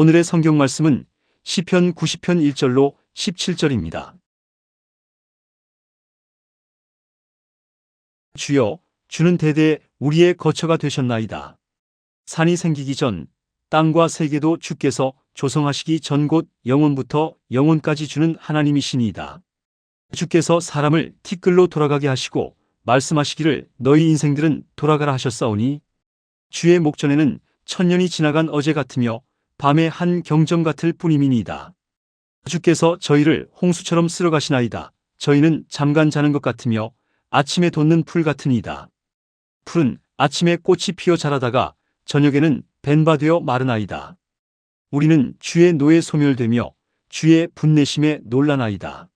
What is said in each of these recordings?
오늘의 성경 말씀은 시편 90편 1절로 17절입니다. 주여, 주는 대대 우리의 거처가 되셨나이다. 산이 생기기 전 땅과 세계도 주께서 조성하시기 전 곧 영원부터 영원까지 주는 하나님이시니이다. 주께서 사람을 티끌로 돌아가게 하시고 말씀하시기를 너희 인생들은 돌아가라 하셨사오니 주의 목전에는 천년이 지나간 어제 같으며 밤의 한 경점 같을 뿐이니이다. 주께서 저희를 홍수처럼 쓸어가시나이다. 저희는 잠깐 자는 것 같으며 아침에 돋는 풀 같으니이다. 풀은 아침에 꽃이 피어 자라다가 저녁에는 벤바 되어 마르나이다. 우리는 주의 노에 소멸되며 주의 분내심에 놀라나이다.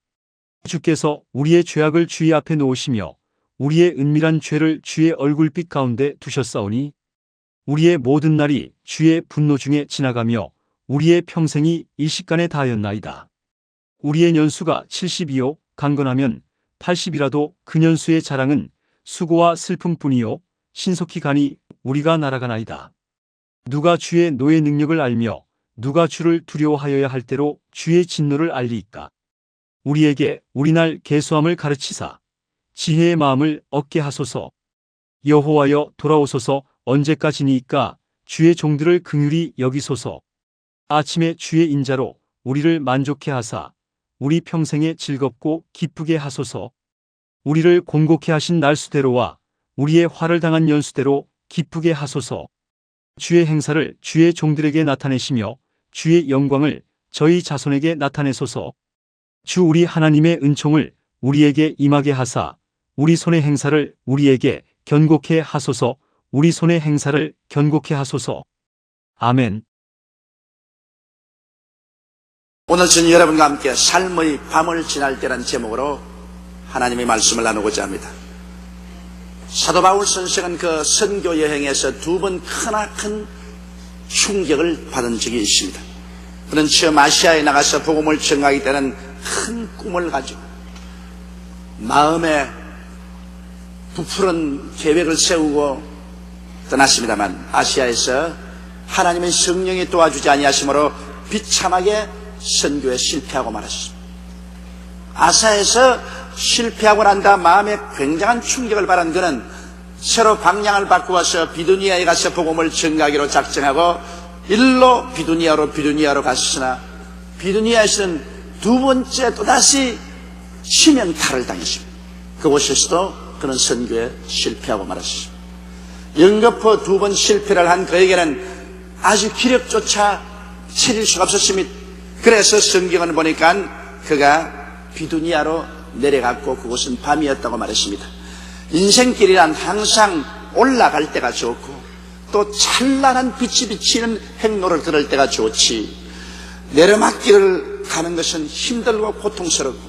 주께서 우리의 죄악을 주의 앞에 놓으시며 우리의 은밀한 죄를 주의 얼굴빛 가운데 두셨사오니 우리의 모든 날이 주의 분노 중에 지나가며 우리의 평생이 일식간에 다하였나이다. 우리의 년수가 70이요 강건하면 80이라도 그 년수의 자랑은 수고와 슬픔뿐이요 신속히 가니 우리가 날아가나이다. 누가 주의 노의 능력을 알며 누가 주를 두려워하여야 할 때로 주의 진노를 알리이까. 우리에게 우리날 계수함을 가르치사 지혜의 마음을 얻게 하소서. 여호와여 돌아오소서. 언제까지니이까. 주의 종들을 긍휼히 여기소서. 아침에 주의 인자로 우리를 만족해 하사 우리 평생에 즐겁고 기쁘게 하소서. 우리를 곤곡해 하신 날수대로와 우리의 화를 당한 연수대로 기쁘게 하소서. 주의 행사를 주의 종들에게 나타내시며 주의 영광을 저희 자손에게 나타내소서. 주 우리 하나님의 은총을 우리에게 임하게 하사 우리 손의 행사를 우리에게 견고케 하소서. 우리 손의 행사를 견고케 하소서. 아멘. 오늘 저는 여러분과 함께 삶의 밤을 지날 때라는 제목으로 하나님의 말씀을 나누고자 합니다. 사도 바울 선생은 그 선교 여행에서 두 번 크나큰 충격을 받은 적이 있습니다. 그는 처음 아시아에 나가서 복음을 전하기 때는 큰 꿈을 가지고 마음에 부풀은 계획을 세우고 떠났습니다만 아시아에서 하나님의 성령이 도와주지 아니하심으로 비참하게 선교에 실패하고 말았습니다. 아사에서 실패하고 난 다음 마음에 굉장한 충격을 받은 그는 새로 방향을 바꾸어서 비두니아에 가서 복음을 전하기로 작정하고 일로 비두니아로 갔으나 비두니아에서는 두 번째 또다시 치명타를 당했습니다. 그곳에서도 그는 선교에 실패하고 말았습니다. 연거푸 두 번 실패를 한 그에게는 아주 기력조차 차릴 수가 없었습니다. 그래서 성경을 보니까 그가 비두니아로 내려갔고 그곳은 밤이었다고 말했습니다. 인생길이란 항상 올라갈 때가 좋고 또 찬란한 빛이 비치는 행로를 들을 때가 좋지 내려막길을 가는 것은 힘들고 고통스럽고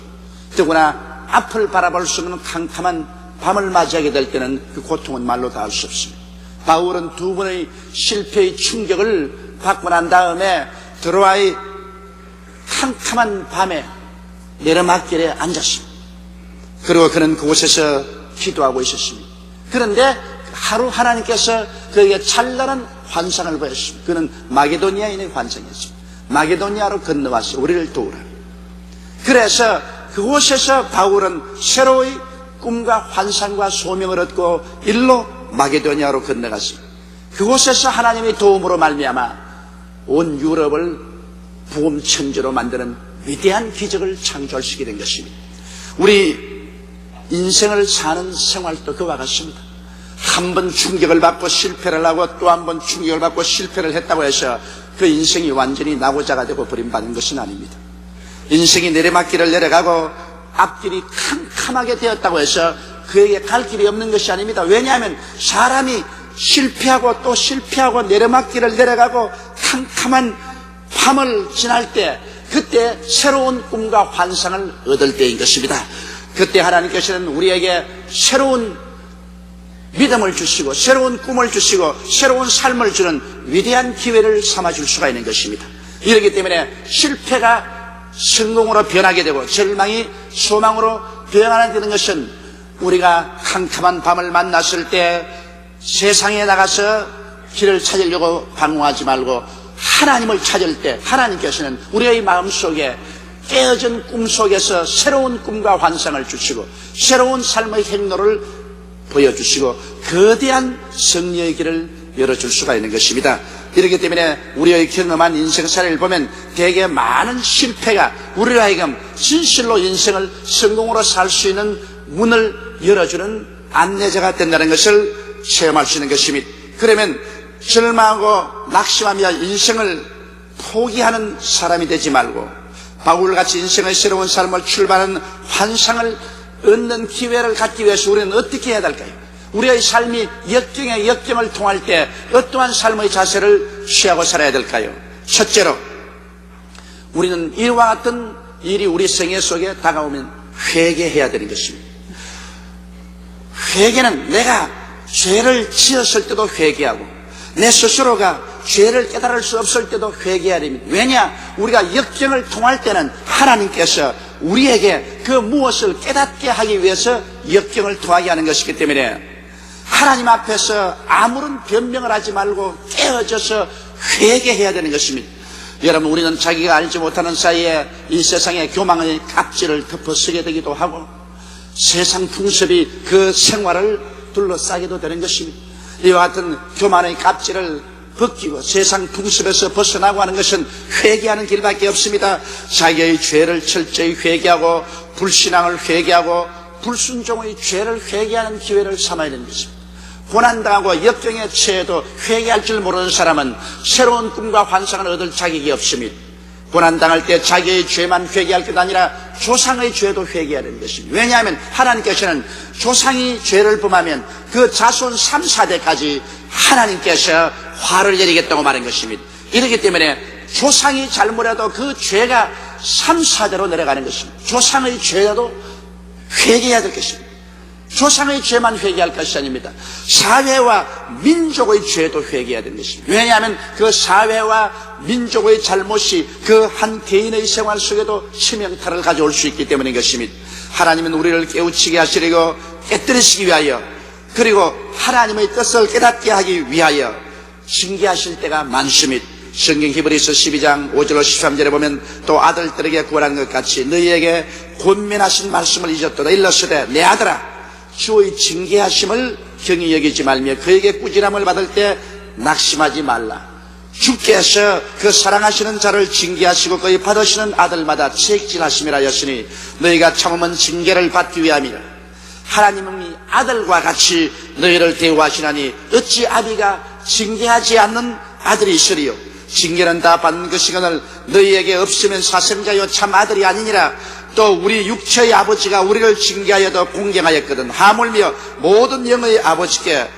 더구나 앞을 바라볼 수 없는 캄캄한 밤을 맞이하게 될 때는 그 고통은 말로 다 할 수 없습니다. 바울은 두 번의 실패의 충격을 받고 난 다음에 드로아의 캄캄한 밤에 내려막길에 앉았습니다. 그리고 그는 그곳에서 기도하고 있었습니다. 그런데 하루 하나님께서 그에게 찬란한 환상을 보였습니다. 그는 마게도니아인의 환상이었습니다. 마게도니아로 건너와서 우리를 도우라. 그래서 그곳에서 바울은 새로운 꿈과 환상과 소명을 얻고 일로 마게도니아로 건너갔습니다. 그곳에서 하나님의 도움으로 말미암아 온 유럽을 복음 천지로 만드는 위대한 기적을 창조할 수 있게 된 것입니다. 우리 인생을 사는 생활도 그와 같습니다. 한 번 충격을 받고 실패를 하고 또 한 번 충격을 받고 실패를 했다고 해서 그 인생이 완전히 나고자가 되고 버림받은 것은 아닙니다. 인생이 내리막길을 내려가고 앞길이 캄캄하게 되었다고 해서 그에게 갈 길이 없는 것이 아닙니다. 왜냐하면 사람이 실패하고 또 실패하고 내리막길을 내려가고 캄캄한 밤을 지날 때 그때 새로운 꿈과 환상을 얻을 때인 것입니다. 그때 하나님께서는 우리에게 새로운 믿음을 주시고 새로운 꿈을 주시고 새로운 삶을 주는 위대한 기회를 삼아줄 수가 있는 것입니다. 이렇기 때문에 실패가 성공으로 변하게 되고 절망이 소망으로 변하게 되는 것은 우리가 캄캄한 밤을 만났을 때 세상에 나가서 길을 찾으려고 방황하지 말고 하나님을 찾을 때 하나님께서는 우리의 마음속에 깨어진 꿈 속에서 새로운 꿈과 환상을 주시고 새로운 삶의 행로를 보여주시고 거대한 승리의 길을 열어줄 수가 있는 것입니다. 이렇기 때문에 우리의 경험한 인생사를 보면 대개 많은 실패가 우리로 하여금 진실로 인생을 성공으로 살 수 있는 문을 열어주는 안내자가 된다는 것을 체험할 수 있는 것입니다. 그러면 절망하고 낙심하며 인생을 포기하는 사람이 되지 말고 바울같이 인생의 새로운 삶을 출발하는 환상을 얻는 기회를 갖기 위해서 우리는 어떻게 해야 될까요? 우리의 삶이 역경에 역경을 통할 때 어떠한 삶의 자세를 취하고 살아야 될까요? 첫째로 우리는 이와 같은 일이 우리 생애 속에 다가오면 회개해야 되는 것입니다. 회개는 내가 죄를 지었을 때도 회개하고 내 스스로가 죄를 깨달을 수 없을 때도 회개해야 됩니다. 왜냐? 우리가 역경을 통할 때는 하나님께서 우리에게 그 무엇을 깨닫게 하기 위해서 역경을 통하게 하는 것이기 때문에 하나님 앞에서 아무런 변명을 하지 말고 깨어져서 회개해야 되는 것입니다. 여러분, 우리는 자기가 알지 못하는 사이에 이 세상의 교망의 갑질을 덮어쓰게 되기도 하고 세상 풍습이 그 생활을 둘러싸기도 되는 것입니다. 이와 같은 교만의 갑질을 벗기고 세상 풍습에서 벗어나고 하는 것은 회개하는 길밖에 없습니다. 자기의 죄를 철저히 회개하고 불신앙을 회개하고 불순종의 죄를 회개하는 기회를 삼아야 되는 것입니다. 고난당하고 역경에 처해도 회개할 줄 모르는 사람은 새로운 꿈과 환상을 얻을 자격이 없습니다. 고난당할 때 자기의 죄만 회개할 것 아니라 조상의 죄도 회개해야 되는 것입니다. 왜냐하면 하나님께서는 조상이 죄를 범하면 그 자손 3, 4대까지 하나님께서 화를 내리겠다고 말한 것입니다. 이렇기 때문에 조상이 잘못해도 그 죄가 3, 4대로 내려가는 것입니다. 조상의 죄라도 회개해야 될 것입니다. 조상의 죄만 회개할 것이 아닙니다. 사회와 민족의 죄도 회개해야 되는 것입니다. 왜냐하면 그 사회와 민족의 잘못이 그 한 개인의 생활 속에도 치명타를 가져올 수 있기 때문인 것입니다. 하나님은 우리를 깨우치게 하시려고 깨뜨리시기 위하여 그리고 하나님의 뜻을 깨닫게 하기 위하여 징계하실 때가 많습니다. 성경 히브리서 12장 5절로 13절에 보면 또 아들들에게 구원한 것 같이 너희에게 권면하신 말씀을 잊었도다. 일렀으되 내 아들아 주의 징계하심을 경히 여기지 말며 그에게 꾸지람을 받을 때 낙심하지 말라. 주께서 그 사랑하시는 자를 징계하시고 그의 받으시는 아들마다 책질하심이라 하였으니 너희가 참으면 징계를 받기 위함이라. 하나님은 아들과 같이 너희를 대우하시나니 어찌 아비가 징계하지 않는 아들이 있으리요. 징계는 다 받는 것이거늘 너희에게 없으면 사생자요 참 아들이 아니니라. 또 우리 육체의 아버지가 우리를 징계하여도 공경하였거든 하물며 모든 영의 아버지께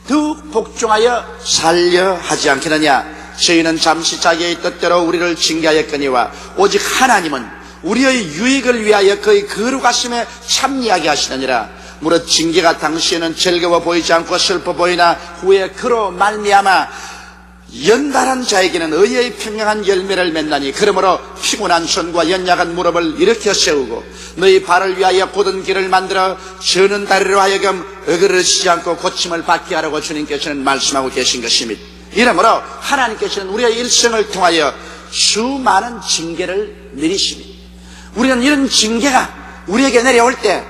더욱 복종하여 살려 하지 않겠느냐. 저희는 잠시 자기의 뜻대로 우리를 징계하였거니와 오직 하나님은 우리의 유익을 위하여 그의 거룩하심에 참여하게 하시느니라. 무릇 징계가 당시에는 즐거워 보이지 않고 슬퍼 보이나 후에 그로 말미암아 연달한 자에게는 의의 평양한 열매를 맺나니 그러므로 피곤한 손과 연약한 무릎을 일으켜 세우고 너희 발을 위하여 곧은 길을 만들어 저는 다리로 하여금 어그러지지 않고 고침을 받게 하라고 주님께서는 말씀하고 계신 것입니다. 이러므로 하나님께서는 우리의 일생을 통하여 수많은 징계를 내리십니다. 우리는 이런 징계가 우리에게 내려올 때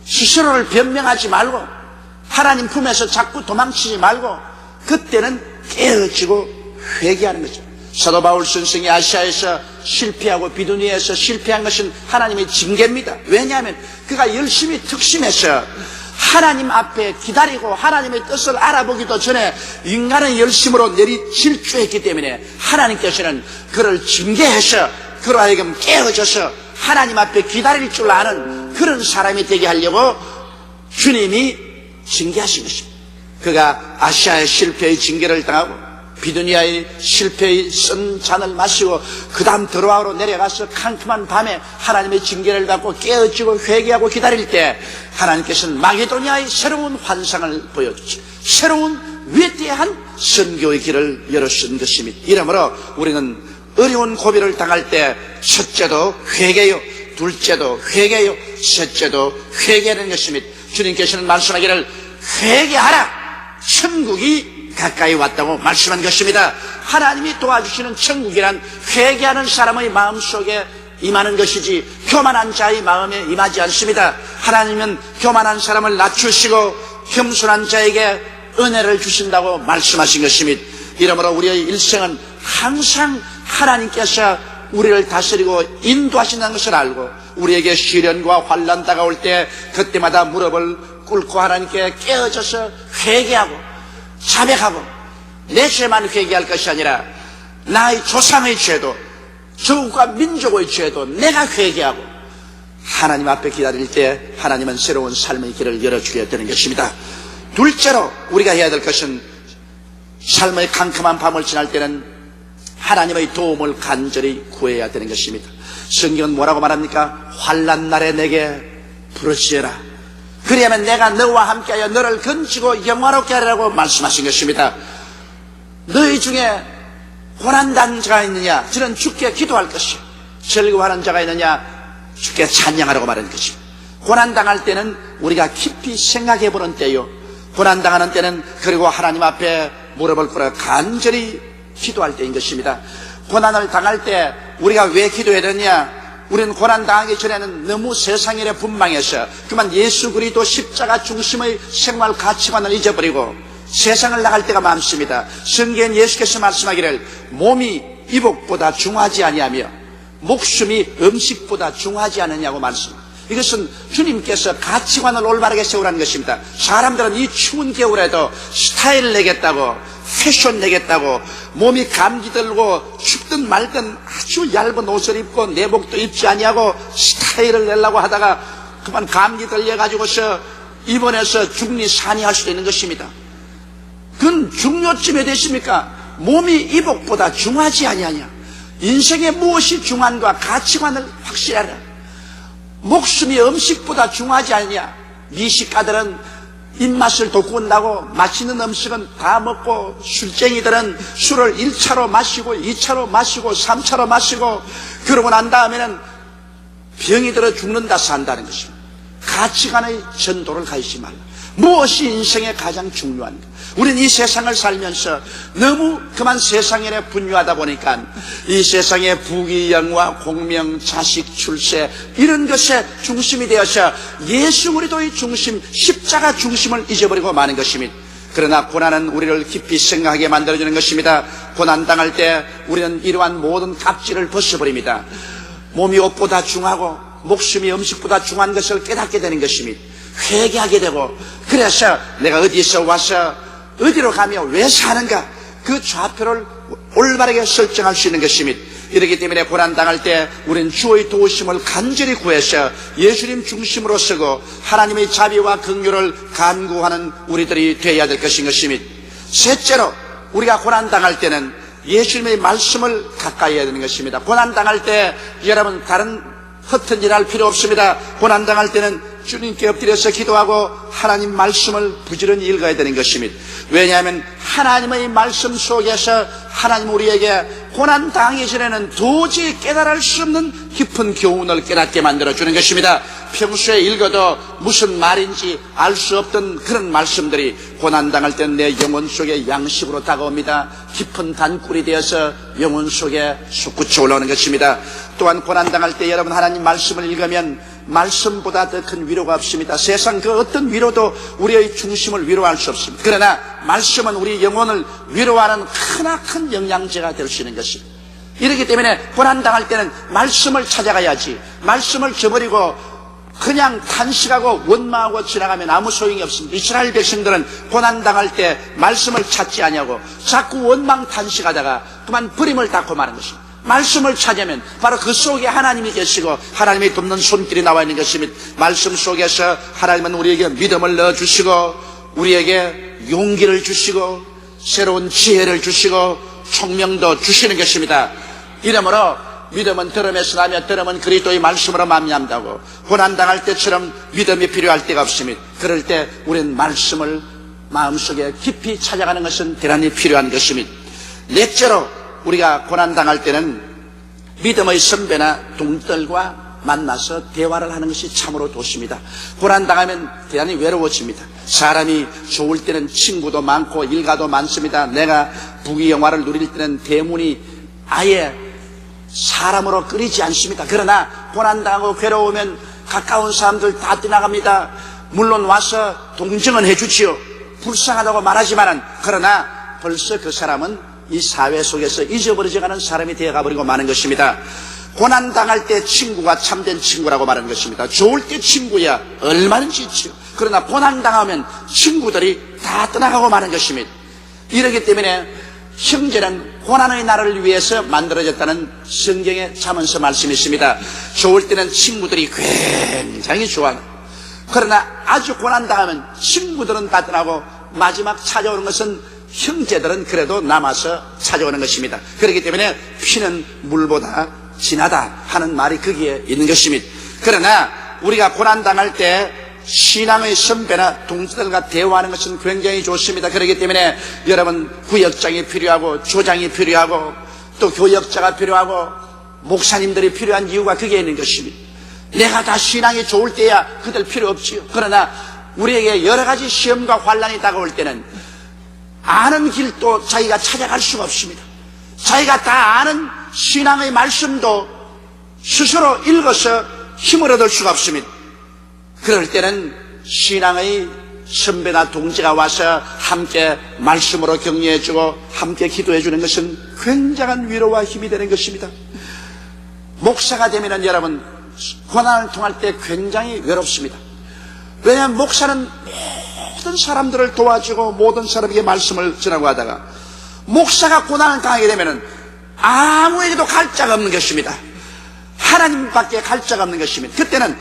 스스로를 변명하지 말고 하나님 품에서 자꾸 도망치지 말고 그때는 깨어지고 회개하는 거죠. 사도 바울 선생이 아시아에서 실패하고 비두니에서 실패한 것은 하나님의 징계입니다. 왜냐하면 그가 열심히 특심해서 하나님 앞에 기다리고 하나님의 뜻을 알아보기도 전에 인간의 열심으로 질주했기 때문에 하나님께서는 그를 징계해서 그로 하여금 깨어져서 하나님 앞에 기다릴 줄 아는 그런 사람이 되게 하려고 주님이 징계하신 것입니다. 그가 아시아의 실패의 징계를 당하고 비두니아의 실패의 쓴 잔을 마시고 그 다음 드로아로 내려가서 캄캄한 밤에 하나님의 징계를 받고 깨어지고 회개하고 기다릴 때 하나님께서는 마게도니아의 새로운 환상을 보여주시고 새로운 위대한 선교의 길을 열어준 것입니다. 이러므로 우리는 어려운 고비를 당할 때 첫째도 회개요, 둘째도 회개요, 셋째도 회개하는 것입니다. 주님께서는 말씀하기를 회개하라, 천국이 가까이 왔다고 말씀한 것입니다. 하나님이 도와주시는 천국이란 회개하는 사람의 마음속에 임하는 것이지 교만한 자의 마음에 임하지 않습니다. 하나님은 교만한 사람을 낮추시고 겸손한 자에게 은혜를 주신다고 말씀하신 것입니다. 이러므로 우리의 일생은 항상 하나님께서 우리를 다스리고 인도하신다는 것을 알고 우리에게 시련과 환난 다가올 때 그때마다 무릎을 꿇고 하나님께 깨어져서 회개하고 자백하고 내 죄만 회개할 것이 아니라 나의 조상의 죄도 조국과 민족의 죄도 내가 회개하고 하나님 앞에 기다릴 때 하나님은 새로운 삶의 길을 열어주게 되는 것입니다. 둘째로 우리가 해야 될 것은 삶의 캄캄한 밤을 지날 때는 하나님의 도움을 간절히 구해야 되는 것입니다. 성경은 뭐라고 말합니까? 환난 날에 내게 부르짖어라. 그리하면 내가 너와 함께하여 너를 건지고 영화롭게 하리라고 말씀하신 것입니다. 너희 중에 고난당한 자가 있느냐? 저는 주께 기도할 것이요. 즐거워하는 자가 있느냐? 주께 찬양하라고 말하는 것입니다. 고난당할 때는 우리가 깊이 생각해보는 때요. 고난당하는 때는 그리고 하나님 앞에 무릎을 꿇어 간절히 기도할 때인 것입니다. 고난을 당할 때 우리가 왜 기도해야 되느냐? 우리는 고난당하기 전에는 너무 세상 일에 분망해서 그만 예수 그리스도 십자가 중심의 생활 가치관을 잊어버리고 세상을 나갈 때가 많습니다. 성경엔 예수께서 말씀하기를 몸이 이복보다 중하지 아니하며 목숨이 음식보다 중하지 않느냐고 말씀합니다. 이것은 주님께서 가치관을 올바르게 세우라는 것입니다. 사람들은 이 추운 겨울에도 스타일을 내겠다고 패션 내겠다고 몸이 감기 들고 춥든 말든 아주 얇은 옷을 입고 내복도 입지 아니하고 스타일을 내려고 하다가 그만 감기 들려가지고서 입원해서 죽니 사니 할 수도 있는 것입니다. 그건 중요쯤에 되십니까? 몸이 이복보다 중하지 아니하냐. 인생에 무엇이 중한가 가치관을 확실하라. 목숨이 음식보다 중하지 않냐. 미식가들은 입맛을 돋군다고 맛있는 음식은 다 먹고 술쟁이들은 술을 1차로 마시고 2차로 마시고 3차로 마시고 그러고 난 다음에는 병이 들어 죽는다 산다는 것입니다. 가치관의 전도를 가지지 말라. 무엇이 인생에 가장 중요한가? 우리는 이 세상을 살면서 너무 그만 세상에 분유하다 보니까 이 세상의 부귀영화, 공명, 자식, 출세 이런 것에 중심이 되어서 예수 그리스도의 중심, 십자가 중심을 잊어버리고 마는 것입니다. 그러나 고난은 우리를 깊이 생각하게 만들어주는 것입니다. 고난당할 때 우리는 이러한 모든 갑질을 벗어버립니다. 몸이 옷보다 중하고 목숨이 음식보다 중한 것을 깨닫게 되는 것입니다. 회개하게 되고 그래서 내가 어디서 와서 어디로 가며 왜 사는가 그 좌표를 올바르게 설정할 수 있는 것입니다. 이렇기 때문에 고난당할 때 우리는 주의 도우심을 간절히 구해서 예수님 중심으로 서고 하나님의 자비와 긍휼을 간구하는 우리들이 되어야 될 것인 것입니다. 셋째로 우리가 고난당할 때는 예수님의 말씀을 가까이 해야 되는 것입니다. 고난당할 때 여러분 다른 허튼 일 할 필요 없습니다. 고난당할 때는 주님께 엎드려서 기도하고 하나님 말씀을 부지런히 읽어야 되는 것입니다. 왜냐하면 하나님의 말씀 속에서 하나님 우리에게 고난당하기 전에는 도저히 깨달을 수 없는 깊은 교훈을 깨닫게 만들어주는 것입니다. 평소에 읽어도 무슨 말인지 알 수 없던 그런 말씀들이 고난당할 때는 내 영혼 속에 양식으로 다가옵니다. 깊은 단꿀이 되어서 영혼 속에 솟구쳐 올라오는 것입니다. 또한 고난당할 때 여러분 하나님 말씀을 읽으면 말씀보다 더 큰 위로가 없습니다. 세상 그 어떤 위로도 우리의 중심을 위로할 수 없습니다. 그러나 말씀은 우리 영혼을 위로하는 크나큰 영양제가 될 수 있는 것입니다. 이렇기 때문에 고난당할 때는 말씀을 찾아가야지 말씀을 저버리고 그냥 탄식하고 원망하고 지나가면 아무 소용이 없습니다. 이스라엘 백성들은 고난당할 때 말씀을 찾지 아니하고 자꾸 원망 탄식하다가 그만 버림을 닫고 마는 것입니다. 말씀을 찾으면 바로 그 속에 하나님이 계시고 하나님이 돕는 손길이 나와 있는 것입니다. 말씀 속에서 하나님은 우리에게 믿음을 넣어주시고 우리에게 용기를 주시고 새로운 지혜를 주시고 총명도 주시는 것입니다. 이러므로 믿음은 들음에서 나며 들음은 그리스도의 말씀으로 말미암다고 고난당할 때처럼 믿음이 필요할 때가 없습니다. 그럴 때 우리는 말씀을 마음속에 깊이 찾아가는 것은 대단히 필요한 것입니다. 넷째로 우리가 고난당할 때는 믿음의 선배나 동떨과 만나서 대화를 하는 것이 참으로 좋습니다. 고난당하면 대단히 외로워집니다. 사람이 좋을 때는 친구도 많고 일가도 많습니다. 내가 부귀영화를 누릴 때는 대문이 아예 사람으로 끓이지 않습니다. 그러나 고난당하고 괴로우면 가까운 사람들 다 떠나갑니다. 물론 와서 동정은 해주지요. 불쌍하다고 말하지만은, 그러나 벌써 그 사람은 이 사회 속에서 잊어버려져가는 사람이 되어가버리고 마는 것입니다. 고난당할 때 친구가 참된 친구라고 말하는 것입니다. 좋을 때 친구야 얼마든지 있지요. 그러나 고난당하면 친구들이 다 떠나가고 마는 것입니다. 이러기 때문에 형제는 고난의 날을 위해서 만들어졌다는 성경의 잠언서 말씀이 있습니다. 좋을 때는 친구들이 굉장히 좋아요. 그러나 아주 고난당하면 친구들은 다 떠나고 마지막 찾아오는 것은 형제들은 그래도 남아서 찾아오는 것입니다. 그렇기 때문에 피는 물보다 진하다 하는 말이 거기에 있는 것입니다. 그러나 우리가 고난당할 때 신앙의 선배나 동지들과 대화하는 것은 굉장히 좋습니다. 그렇기 때문에 여러분, 구역장이 필요하고 조장이 필요하고 또 교역자가 필요하고 목사님들이 필요한 이유가 거기에 있는 것입니다. 내가 다 신앙이 좋을 때야 그들 필요 없지요. 그러나 우리에게 여러 가지 시험과 환난이 다가올 때는 아는 길도 자기가 찾아갈 수가 없습니다. 자기가 다 아는 신앙의 말씀도 스스로 읽어서 힘을 얻을 수가 없습니다. 그럴 때는 신앙의 선배나 동지가 와서 함께 말씀으로 격려해주고 함께 기도해주는 것은 굉장한 위로와 힘이 되는 것입니다. 목사가 되면은 여러분, 고난을 통할 때 굉장히 외롭습니다. 왜냐하면 목사는 모든 사람들을 도와주고 모든 사람에게 말씀을 전하고 하다가 목사가 고난을 당하게 되면은 아무에게도 갈 자가 없는 것입니다. 하나님밖에 갈 자가 없는 것입니다. 그때는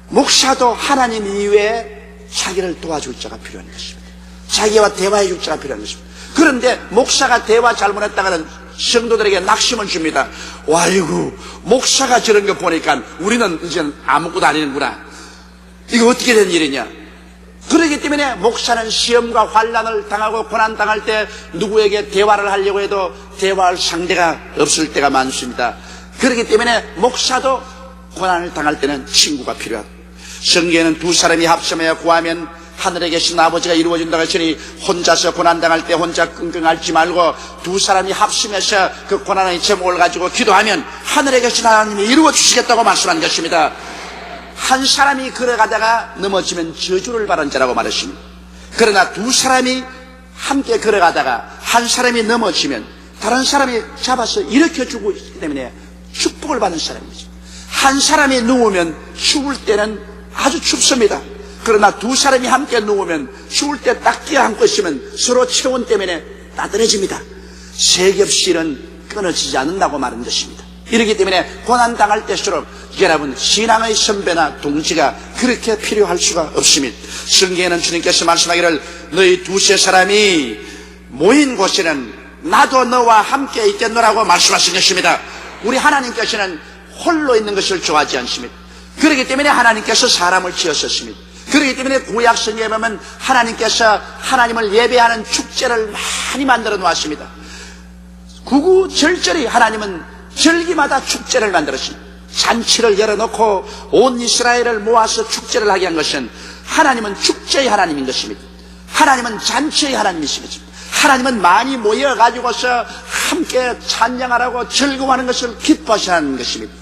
목사도 하나님 이외에 자기를 도와줄 자가 필요한 것입니다. 자기와 대화해 줄 자가 필요한 것입니다. 그런데 목사가 대화 잘못했다가는 성도들에게 낙심을 줍니다. 와이고, 목사가 저런 거 보니까 우리는 이제 아무것도 아니는구나. 이거 어떻게 된 일이냐. 그렇기 때문에 목사는 시험과 환난을 당하고 고난당할 때 누구에게 대화를 하려고 해도 대화할 상대가 없을 때가 많습니다. 그렇기 때문에 목사도 고난을 당할 때는 친구가 필요하다. 성경에는 두 사람이 합심하여 구하면 하늘에 계신 아버지가 이루어진다고 했으니 혼자서 고난당할 때 혼자 끙끙 앓지 말고 두 사람이 합심해서 그 고난의 제목을 가지고 기도하면 하늘에 계신 하나님이 이루어 주시겠다고 말씀한 것입니다. 한 사람이 걸어가다가 넘어지면 저주를 받은 자라고 말했습니다. 그러나 두 사람이 함께 걸어가다가 한 사람이 넘어지면 다른 사람이 잡아서 일으켜주고 있기 때문에 축복을 받는 사람이죠. 한 사람이 누우면 추울 때는 아주 춥습니다. 그러나 두 사람이 함께 누우면 추울 때 딱 끼어안고 있으면 서로 체온 때문에 따뜻해집니다. 세겹실은 끊어지지 않는다고 말한 것입니다. 이렇기 때문에 고난당할 때처럼 여러분, 신앙의 선배나 동지가 그렇게 필요할 수가 없습니다. 성경에는 주님께서 말씀하기를 너희 두세 사람이 모인 곳에는 나도 너와 함께 있겠노라고 말씀하신 것입니다. 우리 하나님께서는 홀로 있는 것을 좋아하지 않습니다. 그렇기 때문에 하나님께서 사람을 지었었습니다. 그렇기 때문에 구약 성경에 보면 하나님께서 하나님을 예배하는 축제를 많이 만들어 놓았습니다. 구구절절히 하나님은 절기마다 축제를 만들었습니다. 잔치를 열어놓고 온 이스라엘을 모아서 축제를 하게 한 것은 하나님은 축제의 하나님인 것입니다. 하나님은 잔치의 하나님이십니다. 하나님은 많이 모여가지고서 함께 찬양하라고 즐거워하는 것을 기뻐하시는 것입니다.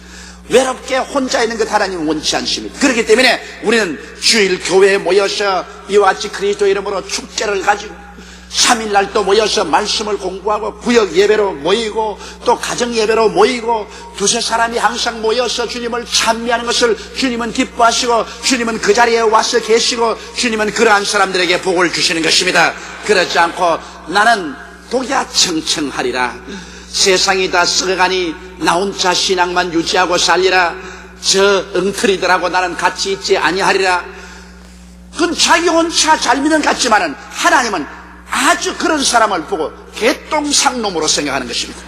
외롭게 혼자 있는 것 하나님은 원치 않습니다. 그렇기 때문에 우리는 주일 교회에 모여서 이와 같이 그리스도 이름으로 축제를 가지고 3일날 또 모여서 말씀을 공부하고 구역 예배로 모이고 또 가정 예배로 모이고 두세 사람이 항상 모여서 주님을 찬미하는 것을 주님은 기뻐하시고 주님은 그 자리에 와서 계시고 주님은 그러한 사람들에게 복을 주시는 것입니다. 그렇지 않고 나는 독야 청청하리라, 세상이 다 썩어가니 나 혼자 신앙만 유지하고 살리라, 저 엉터리들하고 나는 같이 있지 아니하리라. 그건 자기 혼자 잘 믿는 것 같지만은 하나님은 아주 그런 사람을 보고 개똥상놈으로 생각하는 것입니다.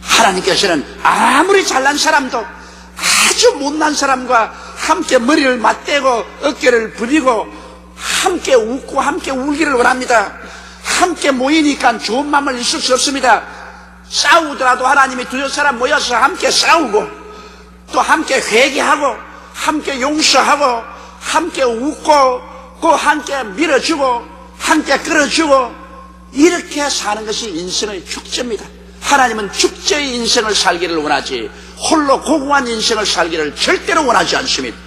하나님께서는 아무리 잘난 사람도 아주 못난 사람과 함께 머리를 맞대고 어깨를 부리고 함께 웃고 함께 울기를 원합니다. 함께 모이니까 좋은 마음을 있을 수 없습니다. 싸우더라도 하나님이 두세 사람 모여서 함께 싸우고 또 함께 회개하고 함께 용서하고 함께 웃고 또 함께 밀어주고 함께 끌어주고 이렇게 사는 것이 인생의 축제입니다. 하나님은 축제의 인생을 살기를 원하지 홀로 고고한 인생을 살기를 절대로 원하지 않습니다.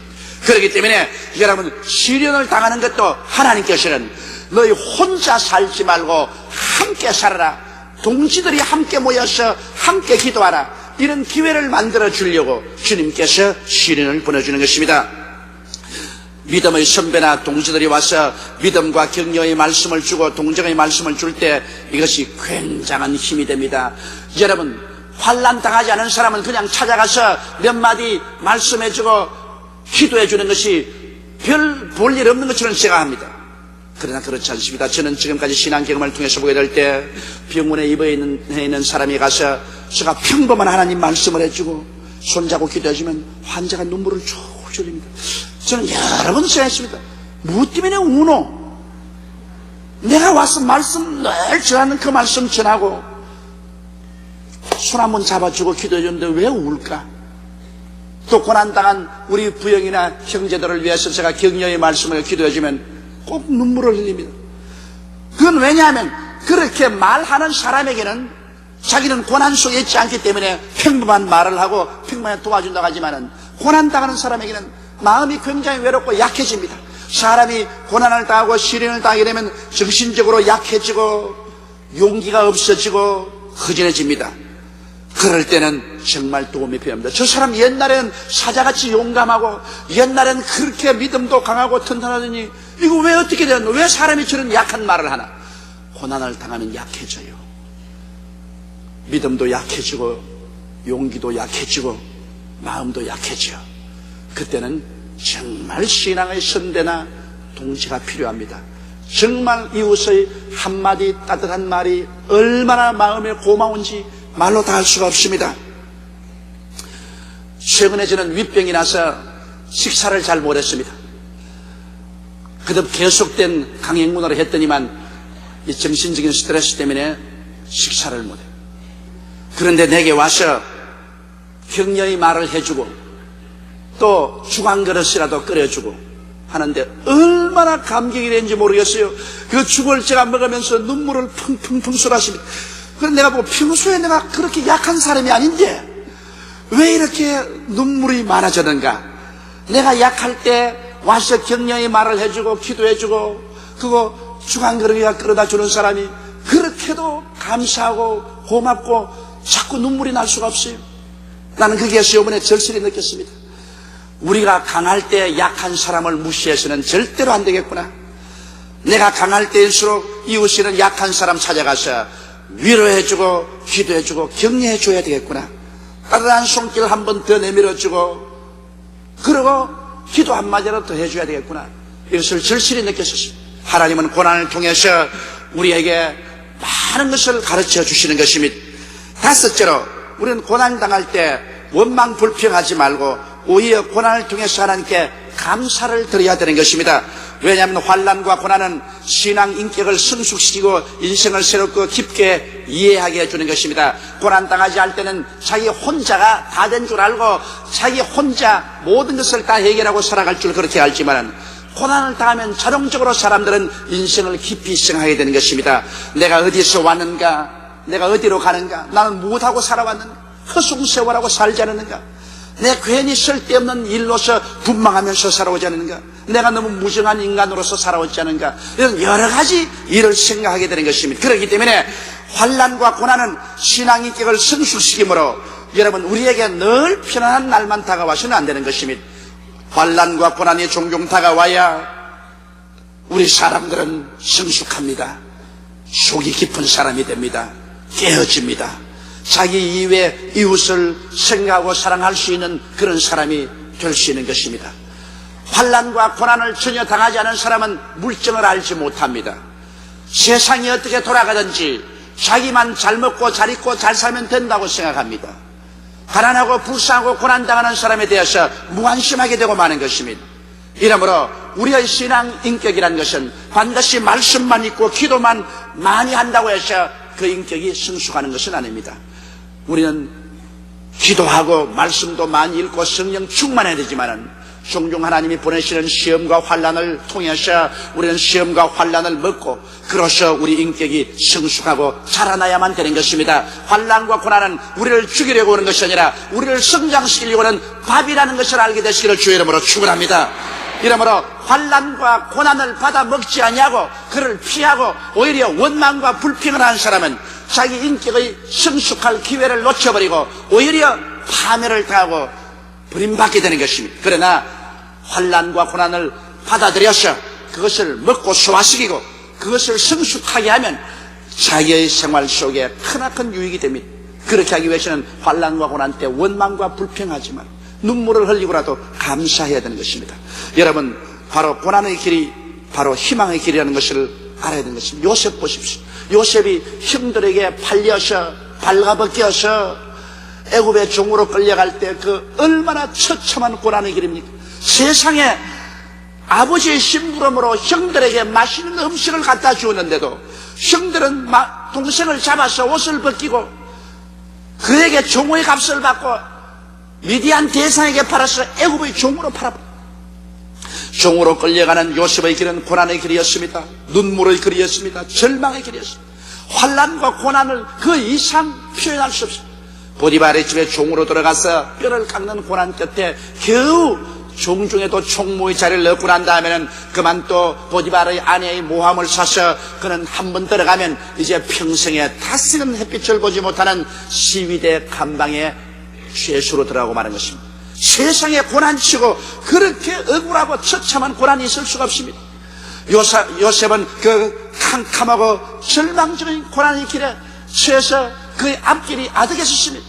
그렇기 때문에 여러분 시련을 당하는 것도 하나님께서는 너희 혼자 살지 말고 함께 살아라, 동지들이 함께 모여서 함께 기도하라, 이런 기회를 만들어 주려고 주님께서 시련을 보내주는 것입니다. 믿음의 선배나 동지들이 와서 믿음과 격려의 말씀을 주고 동정의 말씀을 줄 때 이것이 굉장한 힘이 됩니다. 여러분 환난 당하지 않은 사람은 그냥 찾아가서 몇 마디 말씀해주고 기도해주는 것이 별 볼 일 없는 것처럼 생각합니다. 그러나 그렇지 않습니다. 저는 지금까지 신앙 경험을 통해서 보게 될 때 병원에 입원해 있는 사람이 가서 제가 평범한 하나님 말씀을 해주고 손잡고 기도해주면 환자가 눈물을 쭉 흘립니다. 저는 여러 번 생각했습니다. 무엇 때문에 우노? 내가 와서 말씀 늘 전하는 그 말씀 전하고 손 한번 잡아주고 기도해주는데 왜 울까? 또 고난당한 우리 부영이나 형제들을 위해서 제가 격려의 말씀을 기도해주면 꼭 눈물을 흘립니다. 그건 왜냐하면 그렇게 말하는 사람에게는 자기는 고난 속에 있지 않기 때문에 평범한 말을 하고 평범하게 도와준다고 하지만은 고난당하는 사람에게는 마음이 굉장히 외롭고 약해집니다. 사람이 고난을 당하고 시련을 당하게 되면 정신적으로 약해지고 용기가 없어지고 허전해집니다. 그럴 때는 정말 도움이 필요합니다. 저 사람 옛날에는 사자같이 용감하고 옛날에는 그렇게 믿음도 강하고 튼튼하더니 이거 왜 어떻게 되었노? 왜 사람이 저런 약한 말을 하나? 고난을 당하면 약해져요. 믿음도 약해지고 용기도 약해지고 마음도 약해져요. 그때는 정말 신앙의 선대나 동지가 필요합니다. 정말 이웃의 한마디 따뜻한 말이 얼마나 마음에 고마운지 말로 다 할 수가 없습니다. 최근에 저는 윗병이 나서 식사를 잘 못했습니다. 그다음 계속된 강행군으로 했더니만 이 정신적인 스트레스 때문에 식사를 못해요. 그런데 내게 와서 격려의 말을 해주고 또 죽 한 그릇이라도 끓여주고 하는데 얼마나 감격이 되는지 모르겠어요. 그 죽을 제가 먹으면서 눈물을 펑펑펑 쏟았습니다. 그래서 내가 보고 평소에 내가 그렇게 약한 사람이 아닌데 왜 이렇게 눈물이 많아졌는가? 내가 약할 때 와서 격려의 말을 해주고 기도해주고 그거 죽 한 그릇이나 끓여다 주는 사람이 그렇게도 감사하고 고맙고 자꾸 눈물이 날 수가 없어요. 나는 거기에서 이번에 절실히 느꼈습니다. 우리가 강할 때 약한 사람을 무시해서는 절대로 안 되겠구나. 내가 강할 때일수록 이웃이는 약한 사람 찾아가서 위로해주고 기도해주고 격려해줘야 되겠구나. 따뜻한 손길 한 번 더 내밀어주고 그러고 기도 한마디라도 더 해줘야 되겠구나. 이것을 절실히 느꼈었습니다. 하나님은 고난을 통해서 우리에게 많은 것을 가르쳐 주시는 것입니다. 다섯째로 우리는 고난 당할 때 원망 불평하지 말고 오히려 고난을 통해서 하나님께 감사를 드려야 되는 것입니다. 왜냐하면 환난과 고난은 신앙 인격을 성숙시키고 인생을 새롭고 깊게 이해하게 해주는 것입니다. 고난 당하지 할 때는 자기 혼자가 다 된 줄 알고 자기 혼자 모든 것을 다 해결하고 살아갈 줄 그렇게 알지만 고난을 당하면 자동적으로 사람들은 인생을 깊이 생각하게 되는 것입니다. 내가 어디서 왔는가? 내가 어디로 가는가? 나는 무엇하고 살아왔는가? 허송세월하고 살지 않았는가? 내가 괜히 쓸데없는 일로서 분망하면서 살아오지 않는가? 내가 너무 무정한 인간으로서 살아오지 않은가? 이런 여러 가지 일을 생각하게 되는 것입니다. 그렇기 때문에 환난과 고난은 신앙 인격을 성숙시키므로 여러분 우리에게 늘 편안한 날만 다가와서는 안 되는 것입니다. 환난과 고난이 종종 다가와야 우리 사람들은 성숙합니다. 속이 깊은 사람이 됩니다. 깨어집니다. 자기 이외 이웃을 생각하고 사랑할 수 있는 그런 사람이 될 수 있는 것입니다. 환난과 고난을 전혀 당하지 않은 사람은 물정을 알지 못합니다. 세상이 어떻게 돌아가든지 자기만 잘 먹고 잘 입고 잘 살면 된다고 생각합니다. 가난하고 불쌍하고 고난당하는 사람에 대해서 무관심하게 되고 마는 것입니다. 이러므로 우리의 신앙 인격이라는 것은 반드시 말씀만 있고 기도만 많이 한다고 해서 그 인격이 성숙하는 것은 아닙니다. 우리는 기도하고 말씀도 많이 읽고 성령 충만해야 되지만은 종종 하나님이 보내시는 시험과 환난을 통해서 우리는 시험과 환난을 먹고 그로써 우리 인격이 성숙하고 자라나야만 되는 것입니다. 환난과 고난은 우리를 죽이려고 하는 것이 아니라 우리를 성장시키려고 하는 밥이라는 것을 알게 되시기를 주의 이름으로 축원합니다. 이러므로 환난과 고난을 받아 먹지 아니하고 그를 피하고 오히려 원망과 불평을 하는 사람은 자기 인격의 성숙할 기회를 놓쳐버리고 오히려 파멸을 당하고 버림받게 되는 것입니다. 그러나 환난과 고난을 받아들여서 그것을 먹고 소화시키고 그것을 성숙하게 하면 자기의 생활 속에 크나큰 유익이 됩니다. 그렇게 하기 위해서는 환난과 고난 때 원망과 불평하지만 눈물을 흘리고라도 감사해야 되는 것입니다. 여러분, 바로 고난의 길이 바로 희망의 길이라는 것을 알아야 되는 것입니다. 요셉 보십시오. 요셉이 형들에게 팔려서 발가벗겨서 애굽의 종으로 끌려갈 때 그 얼마나 처참한 고난의 길입니까? 세상에 아버지의 심부름으로 형들에게 맛있는 음식을 갖다 주었는데도 형들은 동생을 잡아서 옷을 벗기고 그에게 종의 값을 받고 미디안 대상에게 팔아서 애굽의 종으로 팔아버렸습니다. 종으로 끌려가는 요셉의 길은 고난의 길이었습니다. 눈물의 길이었습니다. 절망의 길이었습니다. 환난과 고난을 그 이상 표현할 수 없습니다. 보디발의 집에 종으로 들어가서 뼈를 깎는 고난 끝에 겨우 종중에도 총무의 자리를 얻고 난 다음에는 그만 또 보디발의 아내의 모함을 사서 그는 한 번 들어가면 이제 평생에 다시는 햇빛을 보지 못하는 시위대 감방에 죄수로 들어가고 마는 것입니다. 세상에 고난치고 그렇게 억울하고 처참한 고난이 있을 수가 없습니다. 요셉은 그 캄캄하고 절망적인 고난의 길에 처해서 그의 앞길이 아득했었습니다.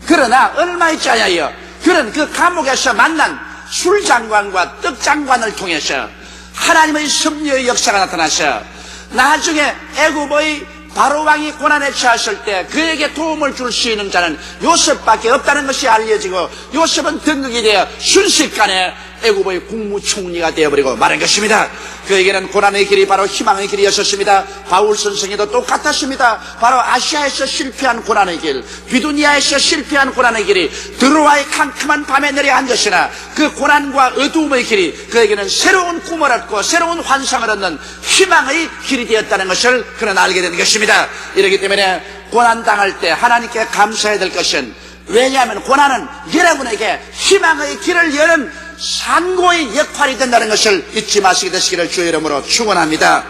그러나 얼마 있지 않아요. 그는 그 감옥에서 만난 술장관과 떡장관을 통해서 하나님의 섭리의 역사가 나타나서 나중에 애굽의 바로왕이 고난에 처했을 때 그에게 도움을 줄 수 있는 자는 요셉밖에 없다는 것이 알려지고 요셉은 등극이 되어 순식간에 애굽의 국무총리가 되어버리고 마는 것입니다. 그에게는 고난의 길이 바로 희망의 길이었습니다. 바울 선생님도 똑같았습니다. 바로 아시아에서 실패한 고난의 길, 비두니아에서 실패한 고난의 길이 드로아의 캄캄한 밤에 내려앉았으나 그 고난과 어두움의 길이 그에게는 새로운 꿈을 얻고 새로운 환상을 얻는 희망의 길이 되었다는 것을 그는 알게 된 것입니다. 이렇기 때문에 고난당할 때 하나님께 감사해야 될 것은, 왜냐하면 고난은 여러분에게 희망의 길을 여는 산고의 역할이 된다는 것을 잊지 마시게 되시기를 주의 이름으로 축원합니다.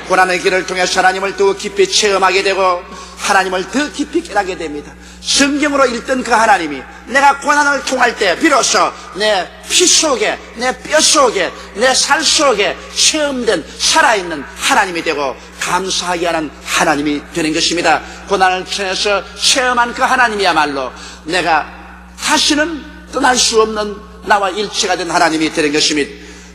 고난의 길을 통해서 하나님을 더 깊이 체험하게 되고 하나님을 더 깊이 깨닫게 됩니다. 성경으로 읽던 그 하나님이 내가 고난을 통할 때 비로소 내 피 속에, 내 뼈 속에, 내 살 속에 체험된 살아있는 하나님이 되고 감사하게 하는 하나님이 되는 것입니다. 고난을 통해서 체험한 그 하나님이야말로 내가 다시는 떠날 수 없는 나와 일체가 된 하나님이 되는 것입니다.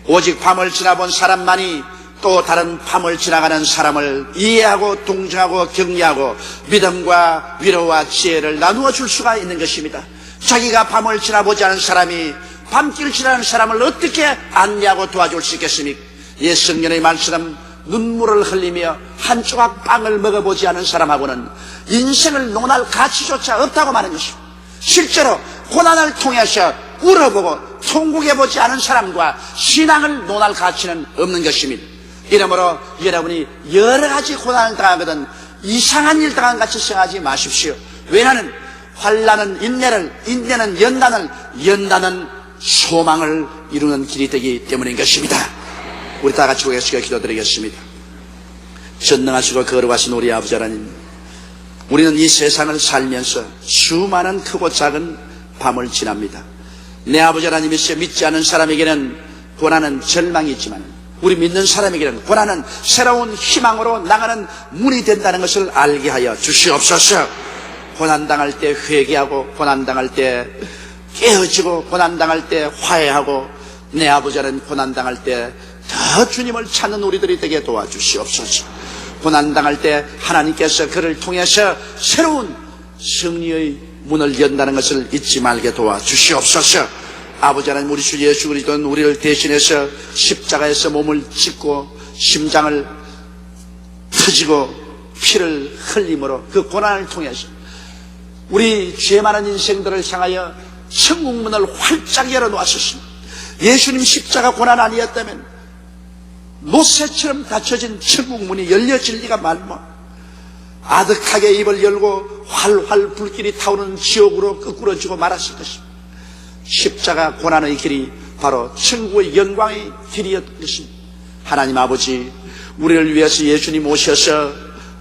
오직 밤을 지나본 사람만이 또 다른 밤을 지나가는 사람을 이해하고 동정하고 격려하고 믿음과 위로와 지혜를 나누어 줄 수가 있는 것입니다. 자기가 밤을 지나보지 않은 사람이 밤길 지나는 사람을 어떻게 안내하고 도와줄 수 있겠습니까? 예, 성경의 말처럼 눈물을 흘리며 한 조각 빵을 먹어보지 않은 사람하고는 인생을 논할 가치조차 없다고 말하는 것입니다. 실제로 고난을 통해서 울어보고 통곡해보지 않은 사람과 신앙을 논할 가치는 없는 것입니다. 이러므로 여러분이 여러 가지 고난을 당하거든 이상한 일 당한 같이 생각하지 마십시오. 왜냐하면 환난은 인내를, 인내는 연단을, 연단은 소망을 이루는 길이 되기 때문인 것입니다. 우리 다 같이 고개숙여 기도드리겠습니다. 전능하시고 거룩하신 우리 아버지 하나님, 우리는 이 세상을 살면서 수많은 크고 작은 밤을 지납니다. 내 아버지 하나님이시여 믿지 않은 사람에게는 고난은 절망이 있지만 우리 믿는 사람에게는 고난은 새로운 희망으로 나가는 문이 된다는 것을 알게 하여 주시옵소서. 고난당할 때 회개하고 고난당할 때 깨어지고 고난당할 때 화해하고 내 아버지 하나님 고난당할 때 더 주님을 찾는 우리들이 되게 도와주시옵소서. 고난당할 때 하나님께서 그를 통해서 새로운 승리의 문을 연다는 것을 잊지 말게 도와주시옵소서. 아버지 하나님, 우리 주 예수 그리스도는 우리를 대신해서 십자가에서 몸을 찢고 심장을 터지고 피를 흘림으로 그 고난을 통해서 우리 죄 많은 인생들을 향하여 천국문을 활짝 열어놓았습니다. 예수님 십자가 고난 아니었다면 노새처럼 닫혀진 천국문이 열려질 리가 말모, 아득하게 입을 열고 활활 불길이 타오르는 지옥으로 끄꾸러지고 말았을 것입니다. 십자가 고난의 길이 바로 천국의 영광의 길이었던 것입니다. 하나님 아버지, 우리를 위해서 예수님 오셔서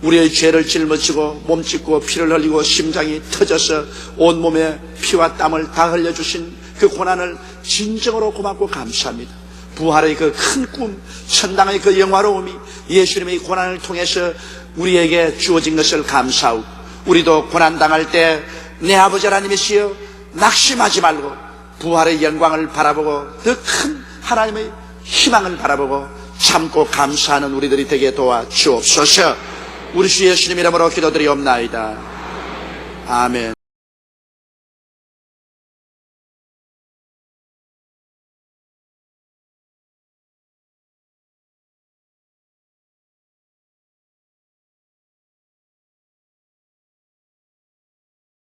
우리의 죄를 짊어지고 몸짓고 피를 흘리고 심장이 터져서 온몸에 피와 땀을 다 흘려주신 그 고난을 진정으로 고맙고 감사합니다. 부활의 그 큰 꿈, 천당의 그 영화로움이 예수님의 고난을 통해서 우리에게 주어진 것을 감사하고, 우리도 고난당할 때 내 아버지 하나님이시여 낙심하지 말고 부활의 영광을 바라보고 더 큰 하나님의 희망을 바라보고 참고 감사하는 우리들이 되게 도와 주옵소서. 우리 주 예수님 이름으로 기도드리옵나이다. 아멘.